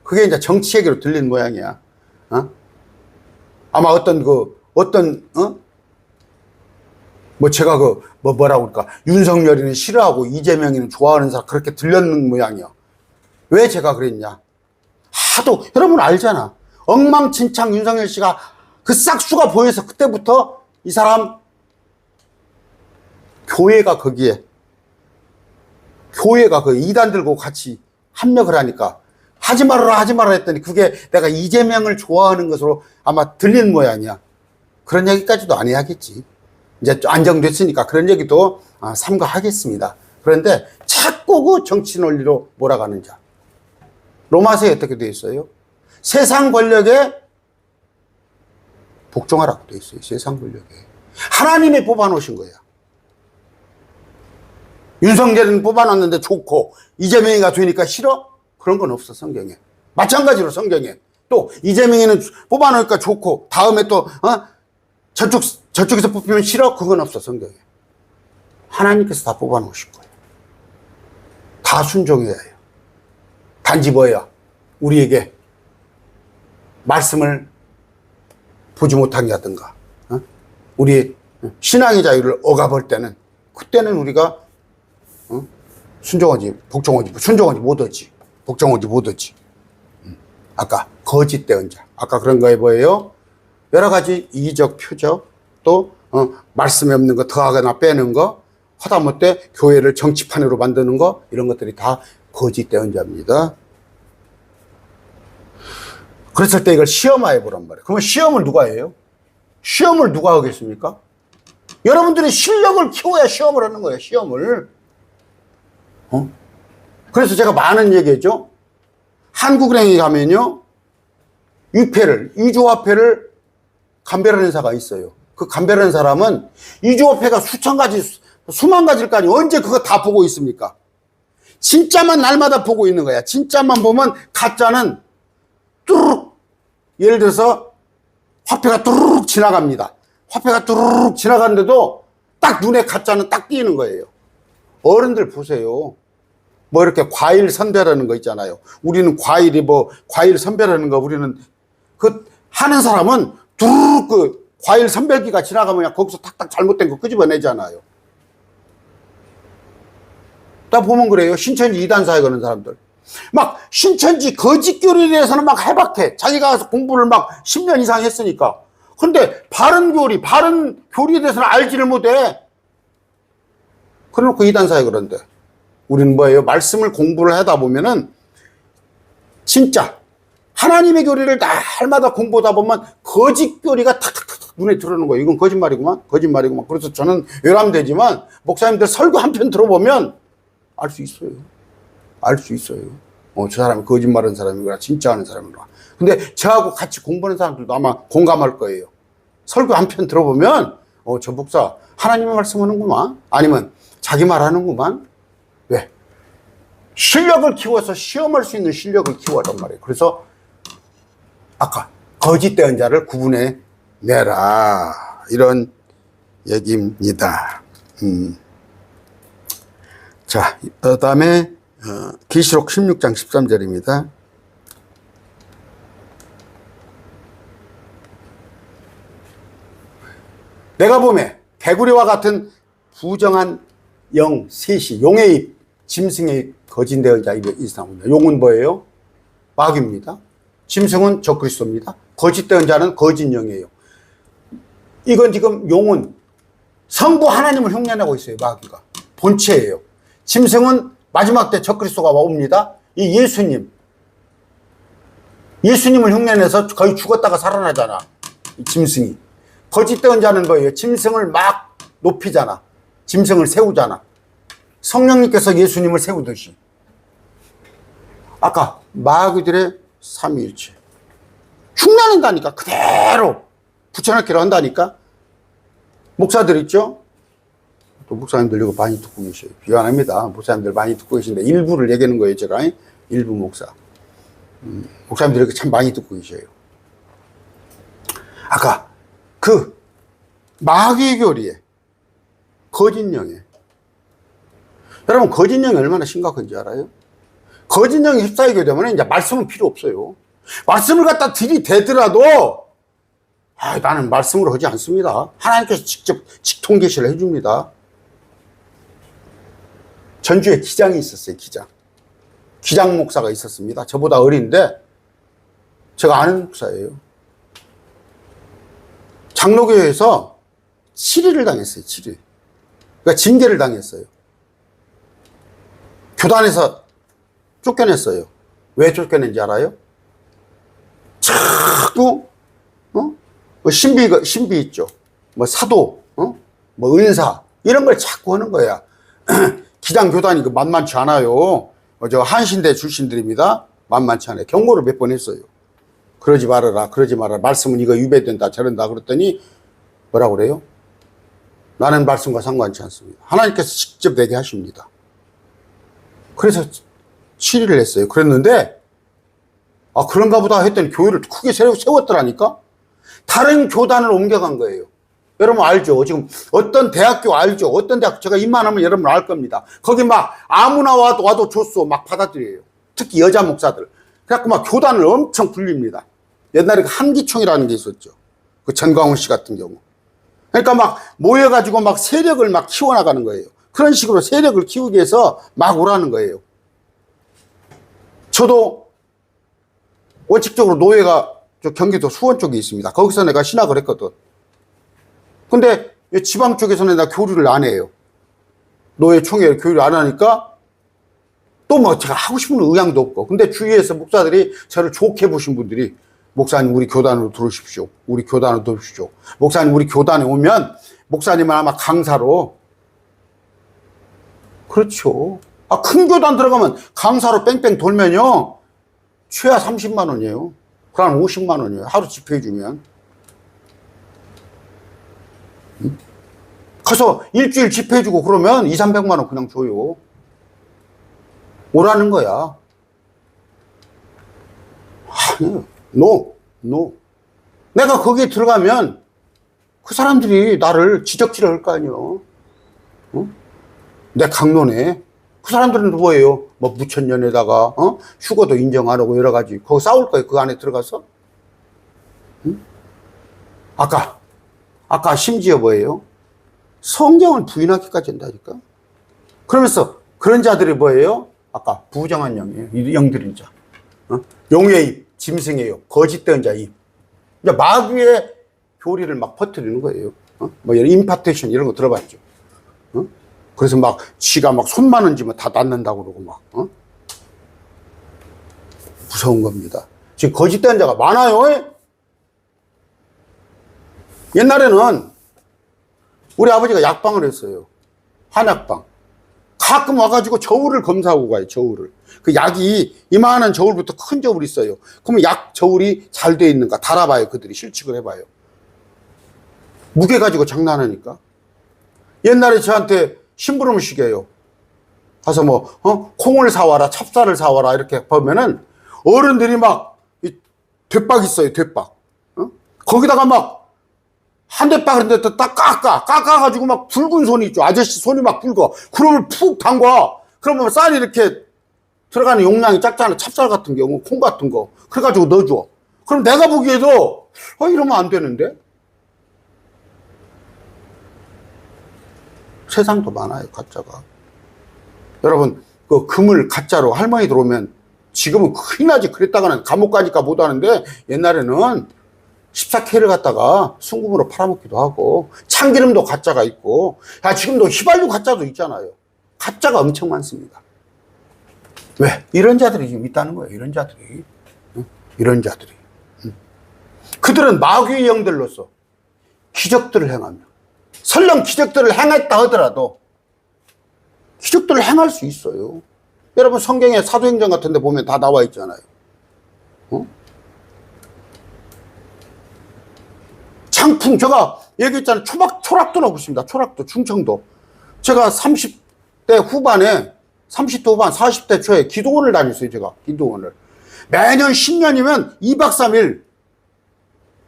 그게 이제 정치 얘기로 들리는 모양이야. 아마 뭐 제가 뭐라고 그럴까. 윤석열이는 싫어하고 이재명이는 좋아하는 사람 그렇게 들렸는 모양이야. 왜 제가 그랬냐. 하도, 여러분 알잖아. 엉망진창 윤석열 씨가 그 싹수가 보여서 그때부터 이 사람 교회가 그 이단 들고 같이 합력을 하니까 하지 말아라 했더니 그게 내가 이재명을 좋아하는 것으로 아마 들린 모양이야. 그런 얘기까지도 안 해야겠지. 이제 안정됐으니까 그런 얘기도 삼가하겠습니다. 그런데 자꾸 그 정치 논리로 몰아가는 자. 로마서에 어떻게 되어 있어요? 세상 권력에 복종하라고 되어 있어요. 세상 권력에. 하나님이 뽑아놓으신 거야. 윤석열은 뽑아놨는데 좋고 이재명이가 되니까 싫어? 그런 건 없어 성경에. 마찬가지로 성경에 또 이재명이는 뽑아놓으니까 좋고 다음에 또 저쪽에서 뽑히면 싫어? 그건 없어 성경에. 하나님께서 다 뽑아놓으신 거예요. 다 순종해야 해요. 단지 뭐예요? 우리에게 말씀을 보지 못하게 하든가 우리 신앙의 자유를 억압할 때는 그때는 우리가 순종하지 못하지. 복종하지 못하지. 아까 거짓된 자. 아까 그런 거에 뭐예요? 여러 가지 이적 표적 또 말씀이 없는 거 더하거나 빼는 거 하다못해 교회를 정치판으로 만드는 거 이런 것들이 다 거짓된 자입니다. 그랬을 때 이걸 시험화해 보란 말이에요. 그러면 시험을 누가 해요? 시험을 누가 하겠습니까? 여러분들이 실력을 키워야 시험을 하는 거예요. 시험을. 그래서 제가 많은 얘기했죠. 한국은행에 가면요. 위조화폐를 감별하는 사가 있어요. 그 감별하는 사람은 위조화폐가 수천 가지, 수만 가지일 거 아니에요. 언제 그거 다 보고 있습니까? 진짜만 날마다 보고 있는 거야. 진짜만 보면 가짜는 뚜루룩, 예를 들어서 화폐가 뚜루룩 지나갑니다. 화폐가 뚜루룩 지나가는데도 딱 눈에 가짜는 딱 띄는 거예요. 어른들 보세요. 뭐 이렇게 과일 선별하는 거 있잖아요. 우리는 과일 선별하는 거 우리는 그 하는 사람은 두루룩 그 과일 선별기가 지나가면 거기서 탁탁 잘못된 거 끄집어내잖아요. 다 보면 그래요. 신천지 이단사에 거는 사람들. 막 신천지 거짓교리에 대해서는 막 해박해. 자기가 공부를 막 10년 이상 했으니까. 근데 바른 교리에 대해서는 알지를 못해. 그래놓고 이단사에 그런데. 우리는 뭐예요? 말씀을 공부를 하다 보면은 진짜 하나님의 교리를 날마다 공부하다 보면 거짓 교리가 탁탁탁 눈에 들어오는 거예요. 이건 거짓말이구만. 그래서 저는 외람되지만 목사님들 설교 한 편 들어보면 알 수 있어요. 저 사람이 거짓말하는 사람이구나. 진짜 하는 사람이구나. 근데 저하고 같이 공부하는 사람들도 아마 공감할 거예요. 설교 한 편 들어보면 저 목사 하나님의 말씀하는구만. 아니면 자기 말하는구만. 왜? 실력을 키워서 시험할 수 있는 실력을 키워란 말이에요. 그래서 아까 거짓된 자를 구분해 내라. 이런 얘기입니다. 자, 그 다음에 계시록 16장 13절입니다. 내가 보매 개구리와 같은 부정한 영 셋이 용의 입, 짐승의 입, 거짓된 자 입에 있사옵니다. 용은 뭐예요? 마귀입니다. 짐승은 적그리스도입니다. 거짓된 자는 거짓 영이에요. 이건 지금 용은 성부 하나님을 흉내내고 있어요. 마귀가 본체예요. 짐승은 마지막 때 적그리스도가 옵니다. 이 예수님을 흉내내서 거의 죽었다가 살아나잖아. 이 짐승이. 거짓된 자는 뭐예요? 짐승을 막 높이잖아. 짐승을 세우잖아. 성령님께서 예수님을 세우듯이. 아까 마귀들의 삼위일체. 흉내낸다니까. 그대로 붙여넣기를 한다니까. 목사들 있죠? 또 목사님들 이거 많이 듣고 계셔요. 미안합니다. 목사님들 많이 듣고 계신데 일부를 얘기하는 거예요. 제가 일부 목사. 목사님들 이렇게 참 많이 듣고 계셔요. 아까 그 마귀 교리에 거짓 영에 여러분 거짓 영이 얼마나 심각한지 알아요? 거짓 영이 휩싸이게 되면 이제 말씀은 필요 없어요. 말씀을 갖다 들이대더라도 나는 말씀으로 하지 않습니다. 하나님께서 직접 직통 계시를 해줍니다. 전주에 기장이 있었어요. 기장 목사가 있었습니다. 저보다 어린데 제가 아는 목사예요. 장로교회에서 7위를 당했어요. 7위. 그러니까 징계를 당했어요. 교단에서 쫓겨냈어요. 왜 쫓겨낸지 알아요? 자꾸 뭐 신비 있죠. 뭐 사도, 뭐 은사 이런 걸 자꾸 하는 거야. 기장 교단이 만만치 않아요. 저 한신대 출신들입니다. 만만치 않아요. 경고를 몇 번 했어요. 그러지 말아라, 그러지 말아라. 말씀은 이거 위배된다, 저런다. 그랬더니 뭐라고 그래요? 나는 말씀과 상관치 않습니다. 하나님께서 직접 내게 하십니다. 그래서 7위를 했어요. 그랬는데 그런가 보다 했더니 교회를 크게 세웠더라니까. 다른 교단을 옮겨간 거예요. 여러분 알죠? 지금 어떤 대학교 알죠? 어떤 대학교 제가 입만하면 여러분 알 겁니다. 거기 막 아무나 와도 좋소 막 받아들여요. 특히 여자 목사들. 그래갖고 막 교단을 엄청 굴립니다. 옛날에 그 한기총이라는 게 있었죠. 그 전광훈 씨 같은 경우. 그러니까 막 모여가지고 막 세력을 막 키워나가는 거예요. 그런 식으로 세력을 키우기 위해서 막 오라는 거예요. 저도 원칙적으로 노예가 저 경기도 수원 쪽에 있습니다. 거기서 내가 신학을 했거든. 근데 지방 쪽에서는 내가 교류를 안 해요. 노예총회 교류를 안 하니까 또 뭐 제가 하고 싶은 의향도 없고. 근데 주위에서 목사들이 저를 좋게 보신 분들이 목사님 우리 교단으로 들어오십시오. 우리 교단으로 들어오십시오. 목사님 우리 교단에 오면 목사님은 아마 강사로. 그렇죠. 큰 교단 들어가면 강사로 뺑뺑 돌면요. 최하 30만 원이에요. 그럼 50만 원이에요. 하루 집회해 주면. 가서 일주일 집회해 주고 그러면 2, 300만 원 그냥 줘요. 오라는 거야. 노. 내가 거기에 들어가면 그 사람들이 나를 지적질을 할 거 아니에요. 내 강론에. 그 사람들은 뭐예요? 뭐 무천년에다가 휴거도 인정 안 하고 여러 가지. 거기 싸울 거예요. 그 안에 들어가서. 아까 심지어 뭐예요? 성경을 부인하기까지 한다니까. 그러면서 그런 자들이 뭐예요? 아까 부정한 영이에요. 이 영들인 자. 용의 입, 짐승의 입, 거짓된 자 입. 이제 마귀의 교리를 막 퍼뜨리는 거예요. 뭐 이런 임파테이션 이런 거 들어봤죠. 그래서 막 지가 막 손만 얹으면 다 낫는다고 그러고 막 무서운 겁니다. 지금 거짓된 자가 많아요. 옛날에는 우리 아버지가 약방을 했어요. 한약방. 가끔 와가지고 저울을 검사하고 가요. 저울을. 그 약이 이만한 저울부터 큰 저울이 있어요. 그러면 약 저울이 잘 돼 있는가 달아봐요. 그들이 실측을 해봐요. 무게 가지고 장난하니까. 옛날에 저한테 심부름을 시켜요. 가서 뭐 콩을 사와라, 찹쌀을 사와라 이렇게 보면은 어른들이 막 되박 있어요. 되박. 거기다가 막 한 대 빠는데 딱 깎아가지고 막 붉은 손이 있죠. 아저씨 손이 막 붉어. 그러면 푹 담궈. 그러면 쌀이 이렇게 들어가는 용량이 작잖아. 찹쌀 같은 경우, 콩 같은 거. 그래가지고 넣어줘. 그럼 내가 보기에도, 이러면 안 되는데? 세상도 많아요, 가짜가. 여러분, 그 금을 가짜로 할머니 들어오면 지금은 큰일 나지. 그랬다가는 감옥 가니까 못 하는데 옛날에는 14K를 갖다가 순금으로 팔아먹기도 하고 참기름도 가짜가 있고 지금도 휘발유 가짜도 있잖아요. 가짜가 엄청 많습니다. 왜? 이런 자들이 지금 있다는 거예요. 이런 자들이. 이런 자들이. 그들은 마귀의 영들로서 기적들을 행하며 설령 기적들을 행했다 하더라도 기적들을 행할 수 있어요. 여러분 성경에 사도행전 같은 데 보면 다 나와 있잖아요. 장풍, 제가 얘기했잖아요. 초락도 넣었습니다. 초락도, 충청도. 제가 30대 후반에, 30대 후반, 40대 초에 기도원을 다녔어요, 제가. 기도원을. 매년 10년이면 2박 3일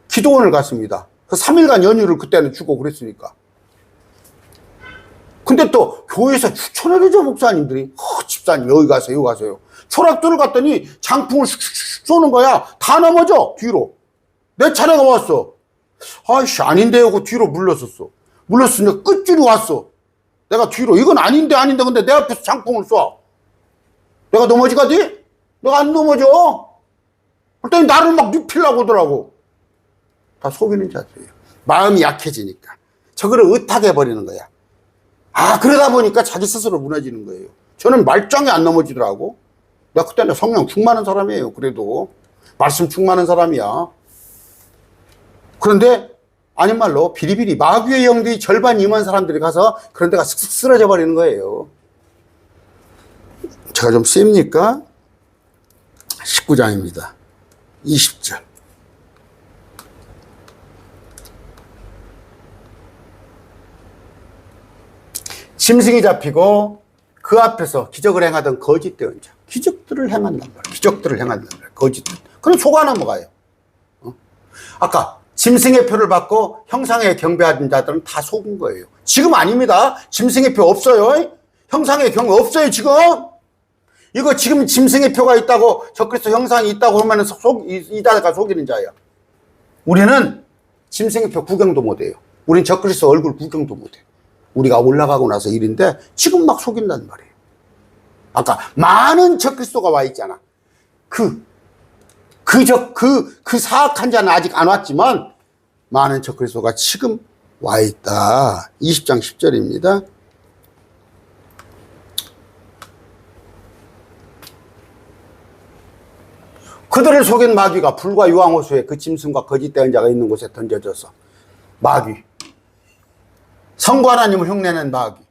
기도원을 갔습니다. 그 3일간 연휴를 그때는 주고 그랬으니까. 근데 또 교회에서 추천해주죠, 목사님들이. 집사님, 여기 가세요, 여기 가세요. 초락도를 갔더니 장풍을 슉슉슉 쏘는 거야. 다 넘어져, 뒤로. 내 차례가 왔어. 아이씨, 아닌데 하고 뒤로 물렀었어. 물렀으니까 끝줄이 왔어. 내가 뒤로, 이건 아닌데, 근데 내 앞에서 장풍을 쏴. 내가 넘어지가지? 내가 안 넘어져. 그랬더니 나를 막 눕히려고 하더라고. 다 속이는 자들이에요. 마음이 약해지니까. 저거를 의탁해 버리는 거야. 그러다 보니까 자기 스스로 무너지는 거예요. 저는 말짱이 안 넘어지더라고. 내가 그때는 성령 충만한 사람이에요. 그래도. 말씀 충만한 사람이야. 그런데 아닌 말로 비리비리 마귀의 영들이 절반 임한 사람들이 가서 그런 데가 슥슥 쓰러져 버리는 거예요. 제가 좀 셉니까? 19장입니다. 20절. 짐승이 잡히고 그 앞에서 기적을 행하던 거짓된 자. 기적들을 행한단 말이에요. 기적들을 행한단 말이에요. 거짓들. 그럼 속아 넘어가요. 아까 짐승의 표를 받고 형상에 경배하는 자들은 다 속은 거예요. 지금 아닙니다. 짐승의 표 없어요. 형상의 경배 없어요, 지금. 이거 지금 짐승의 표가 있다고, 적그리스도 형상이 있다고 하면 이다가 속이는 자예요. 우리는 짐승의 표 구경도 못해요. 우리는 적그리스도 얼굴 구경도 못해요. 우리가 올라가고 나서 일인데 지금 막 속인단 말이에요. 아까 많은 적그리스도가 와 있잖아. 그 사악한 자는 아직 안 왔지만 많은 적그리스도가 지금 와 있다. 20장 10절입니다. 그들을 속인 마귀가 불과 유황호수에 그 짐승과 거짓된 자가 있는 곳에 던져져서 마귀, 성부 하나님을 흉내낸 마귀,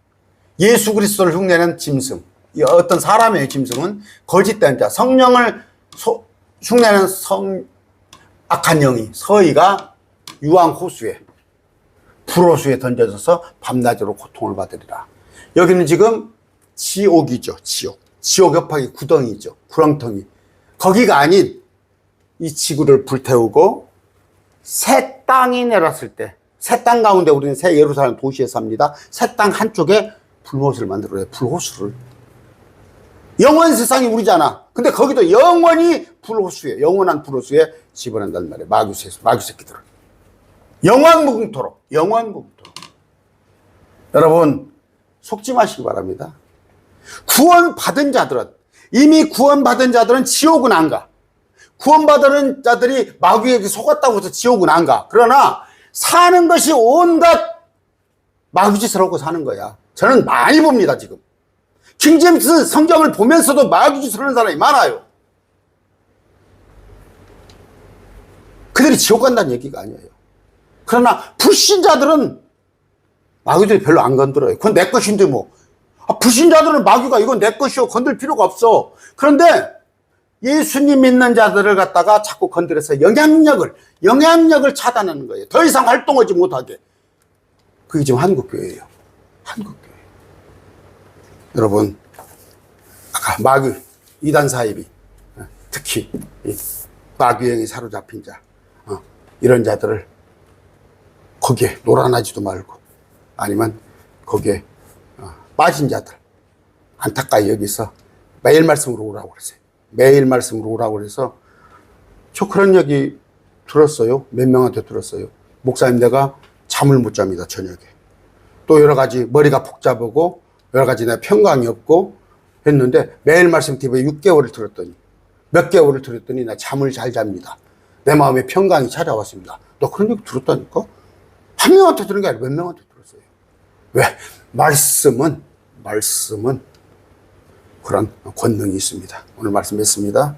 예수 그리스도를 흉내낸 짐승, 어떤 사람의 짐승은 거짓된 자, 성령을 흉내낸 악한 영이 서희가 유황호수에 불호수에 던져져서 밤낮으로 고통을 받으리라. 여기는 지금 지옥이죠. 지옥 옆하기 구덩이죠. 구렁텅이. 거기가 아닌 이 지구를 불태우고 새 땅이 내렸을 때, 새 땅 가운데 우리는 새 예루살렘 도시에 삽니다. 새 땅 한쪽에 불호수를 만들어요. 불호수를. 영원 세상이 우리잖아. 근데 거기도 영원히 불호수에, 영원한 불호수에 집어넣는단 말이에요. 마귀 새끼들을. 영원 무궁토록. 여러분, 속지 마시기 바랍니다. 이미 구원받은 자들은 지옥은 안 가. 구원받은 자들이 마귀에게 속았다고 해서 지옥은 안 가. 그러나 사는 것이 온갖 마귀짓을 하고 사는 거야. 저는 많이 봅니다, 지금. 킹제임스 성경을 보면서도 마귀짓을 하는 사람이 많아요. 그들이 지옥 간다는 얘기가 아니에요. 그러나 불신자들은 마귀들이 별로 안 건드려요. 그건 내 것인데 뭐. 불신자들은 마귀가 이건 내 것이요, 건들 필요가 없어. 그런데 예수님 믿는 자들을 갖다가 자꾸 건드려서 영향력을 차단하는 거예요. 더 이상 활동하지 못하게. 그게 지금 한국교회예요. 한국교회. 여러분, 아까 마귀, 이단 사이비, 특히 마귀형에 사로잡힌 자, 이런 자들을 거기에 놀아나지도 말고 아니면 거기에 빠진 자들 안타까이 여기서 매일 말씀으로 오라고 그러세요. 매일 말씀으로 오라고 그래서 저 그런 얘기 들었어요. 몇 명한테 들었어요. 목사님, 내가 잠을 못 잡니다, 저녁에. 또 여러 가지 머리가 복잡하고 여러 가지 내가 평강이 없고 했는데 매일 말씀 TV에 6개월을 들었더니 몇 개월을 들었더니 나 잠을 잘 잡니다. 내 마음에 평강이 찾아왔습니다. 너 그런 얘기 들었다니까? 한 명한테 들은 게 아니라 몇 명한테 들었어요. 왜? 말씀은 그런 권능이 있습니다. 오늘 말씀했습니다.